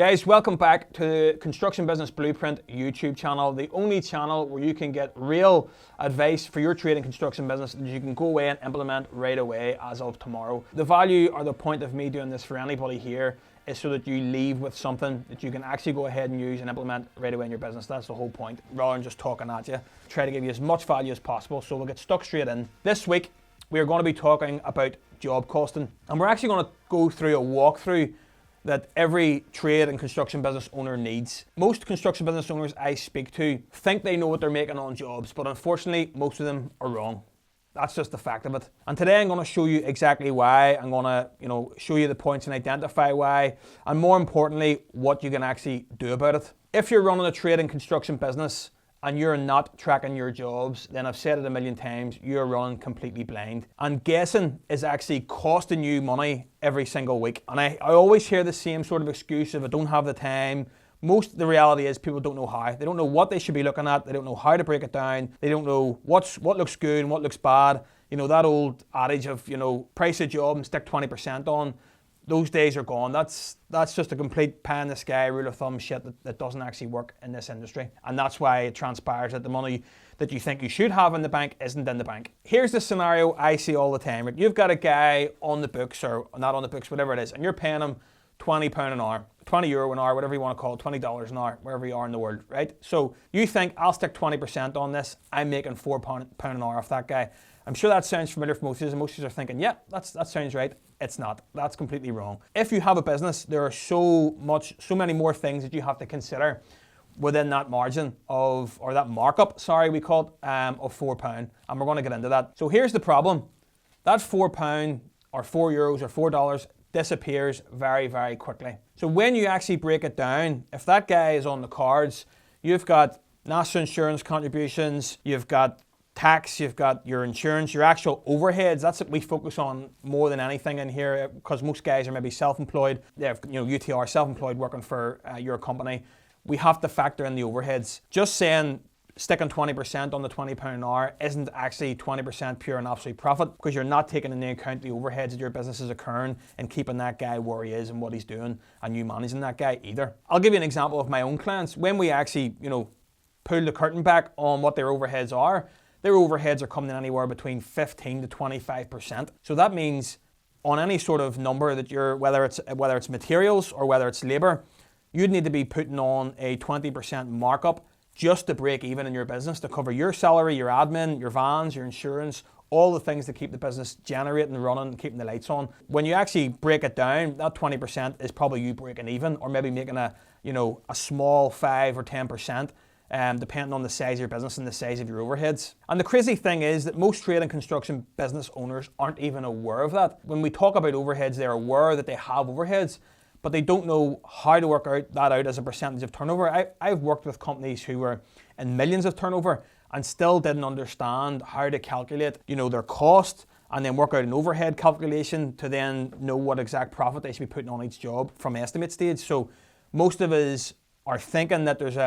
Guys, welcome back to the Construction Business Blueprint YouTube channel, the only channel where you can get real advice for your trade and construction business that you can go away and implement right away as of tomorrow. The value or the point of me doing this for anybody here is so that you leave with something that you can actually go ahead and use and implement right away in your business. That's the whole point, rather than just talking at you. Try to give you as much value as possible, so we'll get stuck straight in. This week, we are going to be talking about job costing, and we're actually going to go through a walkthrough that every trade and construction business owner needs. Most construction business owners I speak to think they know what they're making on jobs, but unfortunately, most of them are wrong. That's just the fact of it. And today I'm going to show you exactly why. I'm going to, show you the points and identify why, and more importantly, what you can actually do about it. If you're running a trade and construction business and you're not tracking your jobs, then I've said it a million times, you're running completely blind. And guessing is actually costing you money every single week. And I always hear the same sort of excuse of I don't have the time. The reality is people don't know how. They don't know what they should be looking at. They don't know how to break it down. They don't know what looks good and what looks bad. You know, that old adage of, price a job and stick 20% on. Those days are gone. That's just a complete pie in the sky rule of thumb shit that doesn't actually work in this industry. And that's why it transpires that the money that you think you should have in the bank isn't in the bank. Here's the scenario I see all the time. Right? You've got a guy on the books, or not on the books, whatever it is, and you're paying him £20 an hour, €20 an hour, whatever you want to call it, $20 an hour, wherever you are in the world, right? So you think, I'll stick 20% on this, I'm making £4 an hour off that guy. I'm sure that sounds familiar for most of you. Most of you are thinking, yeah, that sounds right. It's not. That's completely wrong. If you have a business, there are so many more things that you have to consider within that margin or that markup, we call it, of £4. And we're going to get into that. So here's the problem. That £4 or €4 or $4 disappears very, very quickly. So when you actually break it down, if that guy is on the cards, you've got national insurance contributions, you've got tax, you've got your insurance, your actual overheads. That's what we focus on more than anything in here, because most guys are maybe self-employed. They have, UTR, self-employed, working for your company. We have to factor in the overheads. Just saying sticking 20% on the £20 an hour isn't actually 20% pure and absolute profit, because you're not taking into account the overheads that your business is incurring and keeping that guy where he is and what he's doing, and you managing that guy either. I'll give you an example of my own clients. When we actually, pull the curtain back on what their overheads are, their overheads are coming in anywhere between 15 to 25%. So that means on any sort of number that whether it's materials or whether it's labor, you'd need to be putting on a 20% markup just to break even in your business, to cover your salary, your admin, your vans, your insurance, all the things that keep the business generating, running, and keeping the lights on. When you actually break it down, that 20% is probably you breaking even, or maybe making a small 5 or 10%. Depending on the size of your business and the size of your overheads. And the crazy thing is that most trade and construction business owners aren't even aware of that. When we talk about overheads, they're aware that they have overheads, but they don't know how to work that out as a percentage of turnover. I've worked with companies who were in millions of turnover and still didn't understand how to calculate, their cost, and then work out an overhead calculation to then know what exact profit they should be putting on each job from estimate stage. So most of us are thinking that there's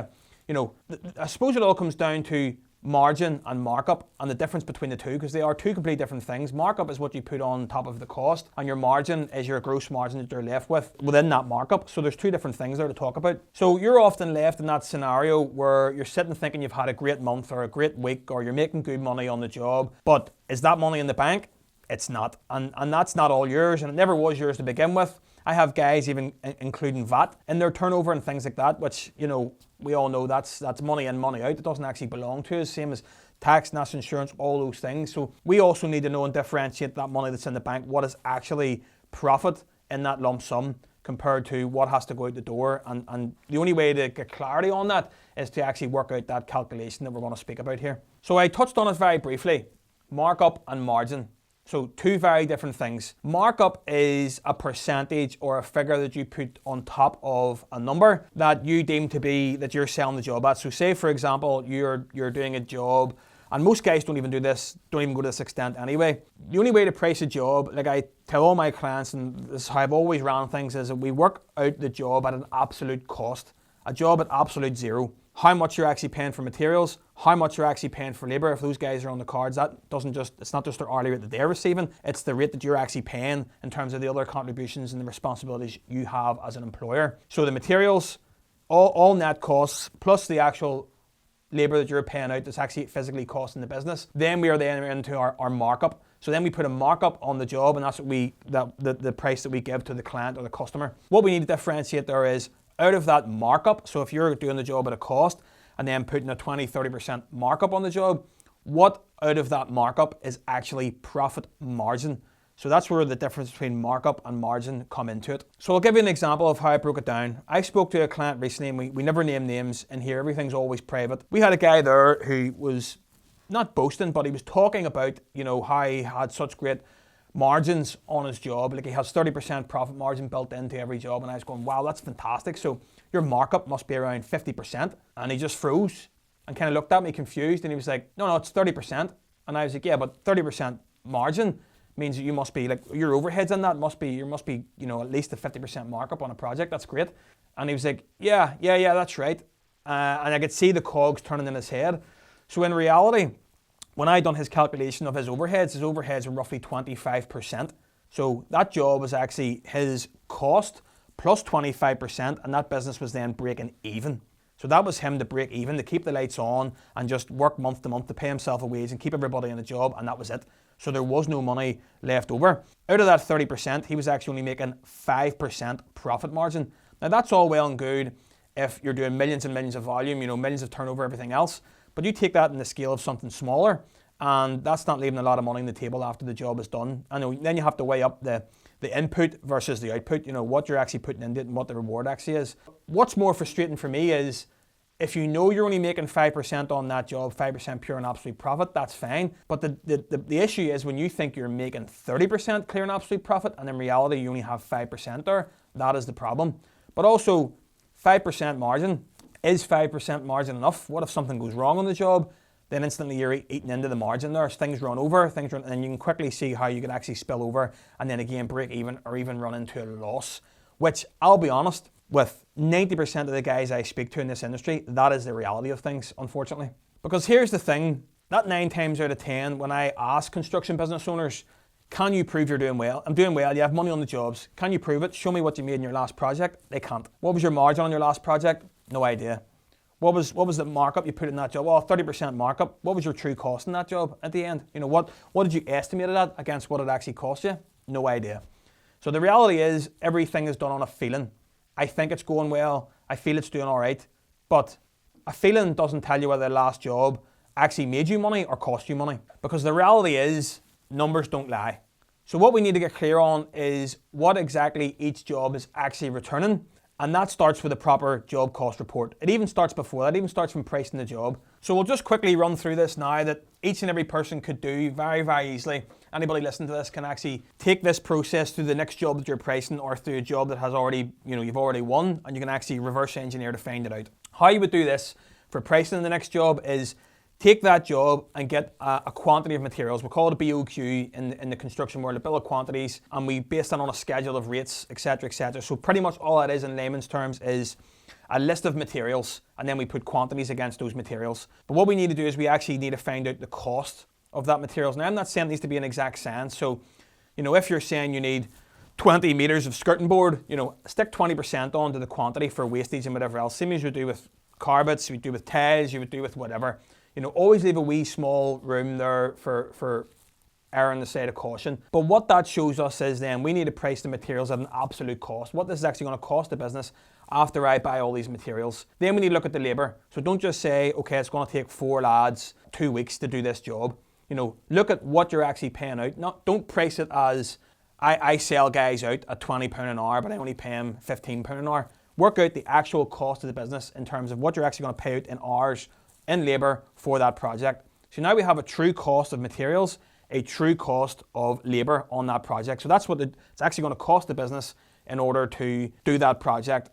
I suppose it all comes down to margin and markup and the difference between the two, because they are two completely different things. Markup is what you put on top of the cost, and your margin is your gross margin that you're left with within that markup. So there's two different things there to talk about. So you're often left in that scenario where you're sitting thinking you've had a great month or a great week, or you're making good money on the job, but is that money in the bank? It's not. And that's not all yours, and it never was yours to begin with. I have guys even including VAT in their turnover and things like that, which, we all know that's money in, money out. It doesn't actually belong to us, same as tax, national insurance, all those things. So we also need to know and differentiate that money that's in the bank, what is actually profit in that lump sum compared to what has to go out the door. And the only way to get clarity on that is to actually work out that calculation that we're going to speak about here. So I touched on it very briefly, markup and margin. So two very different things. Markup is a percentage or a figure that you put on top of a number that you deem to be that you're selling the job at. So say, for example, you're doing a job, and most guys don't even go to this extent anyway. The only way to price a job, like I tell all my clients, and this is how I've always ran things, is that we work out the job at an absolute cost, a job at absolute zero. how much you're actually paying for materials, how much you're actually paying for labor. If those guys are on the cards, it's not just their hourly rate that they're receiving, it's the rate that you're actually paying in terms of the other contributions and the responsibilities you have as an employer. So the materials, all net costs, plus the actual labor that you're paying out that's actually physically costing the business. Then we are then into our markup. So then we put a markup on the job, and that's what the price that we give to the client or the customer. What we need to differentiate there is out of that markup, so if you're doing the job at a cost and then putting a 20-30% markup on the job, what out of that markup is actually profit margin? So that's where the difference between markup and margin come into it. So I'll give you an example of how I broke it down. I spoke to a client recently, and we never name names in here, everything's always private. We had a guy there who was not boasting, but he was talking about, how he had such great margins on his job. Like he has 30% profit margin built into every job. And I was going, wow, that's fantastic. So your markup must be around 50%. And he just froze and kind of looked at me confused. And he was like, no, it's 30%. And I was like, yeah, but 30% margin means that you must be like, your overheads on that must be at least a 50% markup on a project. That's great. And he was like, yeah, that's right. And I could see the cogs turning in his head. So in reality, when I done his calculation of his overheads were roughly 25%. So that job was actually his cost plus 25%, and that business was then breaking even. So that was him to break even, to keep the lights on and just work month to month to pay himself a wage and keep everybody in a job, and that was it. So there was no money left over. Out of that 30%, he was actually only making 5% profit margin. Now that's all well and good if you're doing millions and millions of volume, millions of turnover, everything else. But you take that in the scale of something smaller, and that's not leaving a lot of money on the table after the job is done. And then you have to weigh up the input versus the output, what you're actually putting into it and what the reward actually is. What's more frustrating for me is if you know you're only making 5% on that job, 5% pure and absolute profit, that's fine. But the issue is when you think you're making 30% clear and absolute profit, and in reality you only have 5% there, that is the problem. But also 5% margin. Is 5% margin enough? What if something goes wrong on the job? Then instantly you're eating into the margin there. As things run over, and you can quickly see how you could actually spill over and then again break even or even run into a loss, which I'll be honest, with 90% of the guys I speak to in this industry, that is the reality of things, unfortunately. Because here's the thing, that 9 times out of 10, when I ask construction business owners, can you prove you're doing well? I'm doing well, you have money on the jobs. Can you prove it? Show me what you made in your last project. They can't. What was your margin on your last project? No idea. What was the markup you put in that job? Well, 30% markup. What was your true cost in that job at the end? What did you estimate it at against what it actually cost you? No idea. So the reality is everything is done on a feeling. I think it's going well. I feel it's doing all right. But a feeling doesn't tell you whether the last job actually made you money or cost you money. Because the reality is numbers don't lie. So what we need to get clear on is what exactly each job is actually returning. And that starts with a proper job cost report. It even starts before that, it even starts from pricing the job. So we'll just quickly run through this now that each and every person could do very, very easily. Anybody listening to this can actually take this process through the next job that you're pricing or through a job that has already, you've already won, and you can actually reverse engineer to find it out. How you would do this for pricing the next job is take that job and get a quantity of materials. We'll call it a BOQ in the construction world, a bill of quantities, and we base that on a schedule of rates, etc., etc. So pretty much all that is in layman's terms is a list of materials, and then we put quantities against those materials. But what we need to do is we actually need to find out the cost of that materials. Now I'm not saying it needs to be an exact science. So, if you're saying you need 20 meters of skirting board, stick 20% onto the quantity for wastage and whatever else. Same as you do with carpets, you would do with tiles, you would do with whatever. Always leave a wee small room there for error on the side of caution. But what that shows us is then we need to price the materials at an absolute cost. What this is actually going to cost the business after I buy all these materials. Then we need to look at the labour. So don't just say, okay, it's going to take 4 lads 2 weeks to do this job. Look at what you're actually paying out. Don't price it as I sell guys out at £20 an hour, but I only pay them £15 an hour. Work out the actual cost of the business in terms of what you're actually going to pay out in hours in labour for that project. So now we have a true cost of materials, a true cost of labour on that project. So that's what it's actually going to cost the business in order to do that project,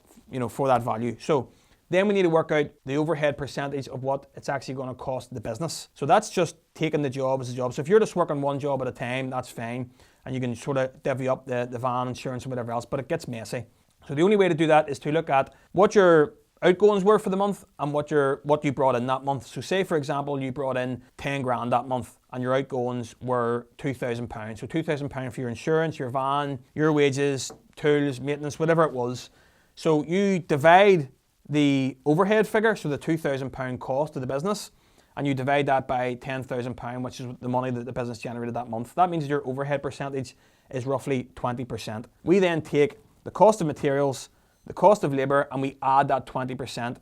for that value. So then we need to work out the overhead percentage of what it's actually going to cost the business. So that's just taking the job as a job. So if you're just working one job at a time, that's fine. And you can sort of divvy up the van insurance and whatever else, but it gets messy. So the only way to do that is to look at what your outgoings were for the month and what you brought in that month. So say for example you brought in 10 grand that month and your outgoings were £2,000. So £2,000 for your insurance, your van, your wages, tools, maintenance, whatever it was. So you divide the overhead figure, so the £2,000 cost of the business, and you divide that by £10,000, which is the money that the business generated that month. That means your overhead percentage is roughly 20%. We then take the cost of materials, the cost of labour, and we add that 20%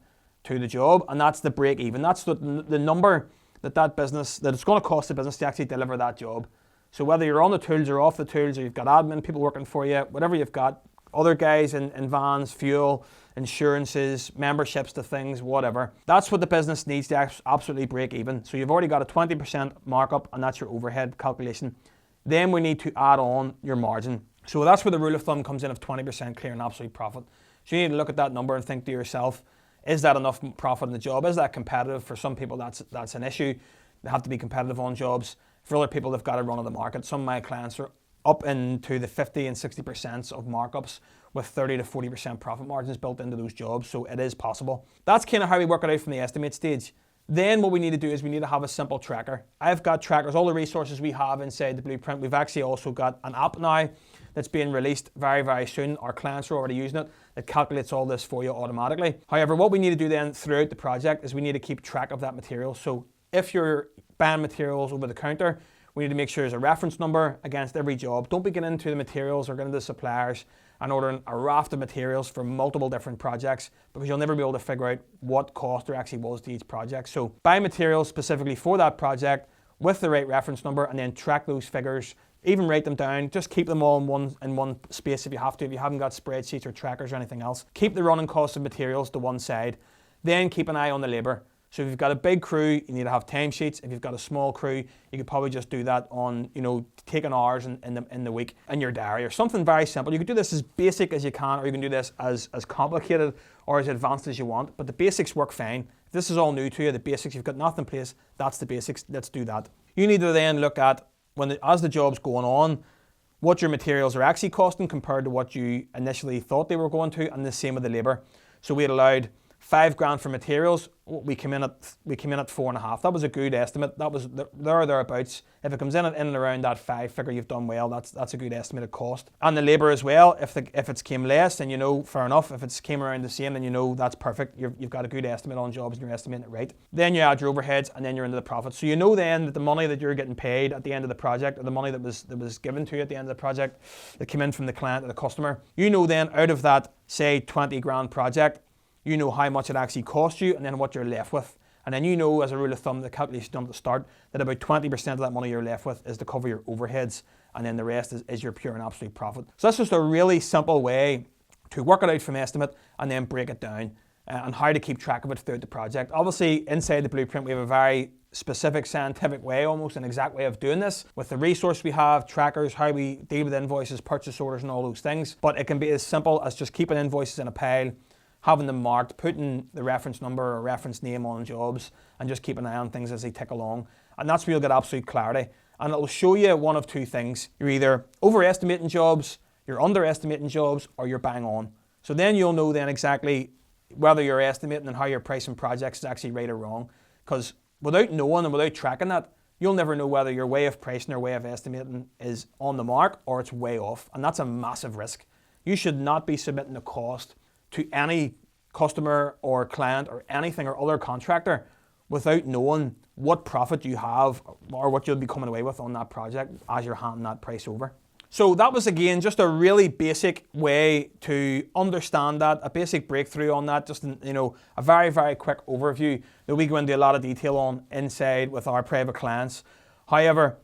to the job, and that's the break even. That's the number that it's going to cost the business to actually deliver that job. So whether you're on the tools or off the tools, or you've got admin people working for you, whatever you've got, other guys in vans, fuel, insurances, memberships to things, whatever. That's what the business needs to absolutely break even. So you've already got a 20% markup, and that's your overhead calculation. Then we need to add on your margin. So that's where the rule of thumb comes in of 20% clear and absolute profit. So you need to look at that number and think to yourself, is that enough profit in the job? Is that competitive? For some people that's an issue. They have to be competitive on jobs. For other people, they've got to run of the market. Some of my clients are up into the 50 and 60% of markups with 30 to 40% profit margins built into those jobs, so it is possible. That's kind of how we work it out from the estimate stage. Then what we need to do is we need to have a simple tracker. I've got trackers, all the resources we have inside the Blueprint. We've actually also got an app now that's being released very, very soon. Our clients are already using it. It calculates all this for you automatically. However, what we need to do then throughout the project is we need to keep track of that material. So if you're buying materials over the counter, we need to make sure there's a reference number against every job. Don't be getting into the materials or getting into the suppliers and ordering a raft of materials for multiple different projects, because you'll never be able to figure out what cost there actually was to each project. So buy materials specifically for that project with the right reference number, and then track those figures. Even write them down. Just keep them all in one space if you have to. If you haven't got spreadsheets or trackers or anything else, keep the running cost of materials to one side. Then keep an eye on the labour. So if you've got a big crew, you need to have timesheets. If you've got a small crew, you could probably just do that on, taking hours in the week in your diary, or something very simple. You could do this as basic as you can, or you can do this as complicated or as advanced as you want. But the basics work fine. If this is all new to you, the basics, you've got nothing in place, that's the basics. Let's do that. You need to then look at, as the job's going on, what your materials are actually costing compared to what you initially thought they were going to, and the same with the labour. So we had allowed £5,000 for materials. We came in at 4.5. That was a good estimate. That was there or thereabouts. If it comes in and around that 5 figure, you've done well. That's a good estimated cost. And the labour as well. If it's came less, then fair enough. If it's came around the same, then that's perfect. You've got a good estimate on jobs and you're estimating it right. Then you add your overheads, and then you're into the profit. So then that the money that you're getting paid at the end of the project, or the money that was given to you at the end of the project, that came in from the client or the customer, then out of that, say, 20 grand project, you know how much it actually cost you, and then what you're left with. And then as a rule of thumb, the calculation done at the start, that about 20% of that money you're left with is to cover your overheads, and then the rest is your pure and absolute profit. So that's just a really simple way to work it out from estimate and then break it down, and how to keep track of it throughout the project. Obviously, inside the Blueprint, we have a very specific scientific way, almost an exact way of doing this, with the resource we have, trackers, how we deal with invoices, purchase orders, and all those things. But it can be as simple as just keeping invoices in a pile, having them marked, putting the reference number or reference name on jobs, and just keep an eye on things as they tick along. And that's where you'll get absolute clarity. And it'll show you one of two things. You're either overestimating jobs, you're underestimating jobs, or you're bang on. So then you'll know then exactly whether you're estimating and how you're pricing projects is actually right or wrong. Because without knowing and without tracking that, you'll never know whether your way of pricing or way of estimating is on the mark or it's way off. And that's a massive risk. You should not be submitting a cost to any customer or client or anything or other contractor without knowing what profit you have or what you'll be coming away with on that project as you're handing that price over. So that was, again, just a really basic way to understand that, a basic breakthrough on that, just a very, very quick overview that we go into a lot of detail on inside with our private clients. However,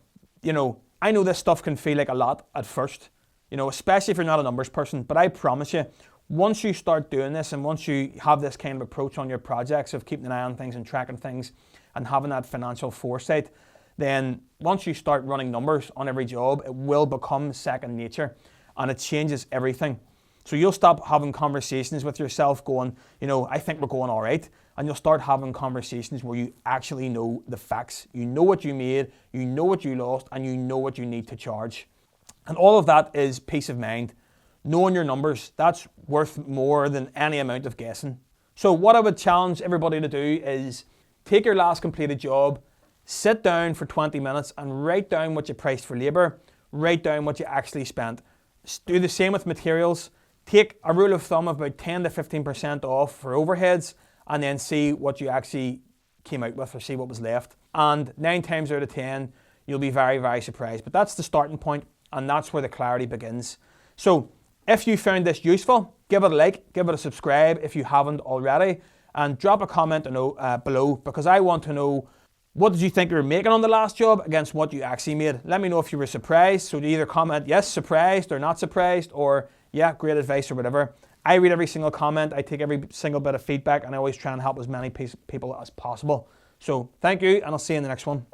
I know this stuff can feel like a lot at first, especially if you're not a numbers person, but I promise you, once you start doing this and once you have this kind of approach on your projects of keeping an eye on things and tracking things and having that financial foresight, then once you start running numbers on every job, it will become second nature and it changes everything. So you'll stop having conversations with yourself going, I think we're going all right. And you'll start having conversations where you actually know the facts. You know what you made, you know what you lost, and you know what you need to charge. And all of that is peace of mind. Knowing your numbers, that's worth more than any amount of guessing. So what I would challenge everybody to do is take your last completed job, sit down for 20 minutes and write down what you priced for labour, write down what you actually spent. Do the same with materials. Take a rule of thumb of about 10 to 15% off for overheads and then see what you actually came out with or see what was left. And 9 times out of 10, you'll be very, very surprised. But that's the starting point and that's where the clarity begins. So if you found this useful, give it a like, give it a subscribe if you haven't already, and drop a comment below because I want to know what did you think you were making on the last job against what you actually made. Let me know if you were surprised. So either comment yes, surprised, or not surprised, or yeah, great advice or whatever. I read every single comment, I take every single bit of feedback, and I always try and help as many people as possible. So thank you, and I'll see you in the next one.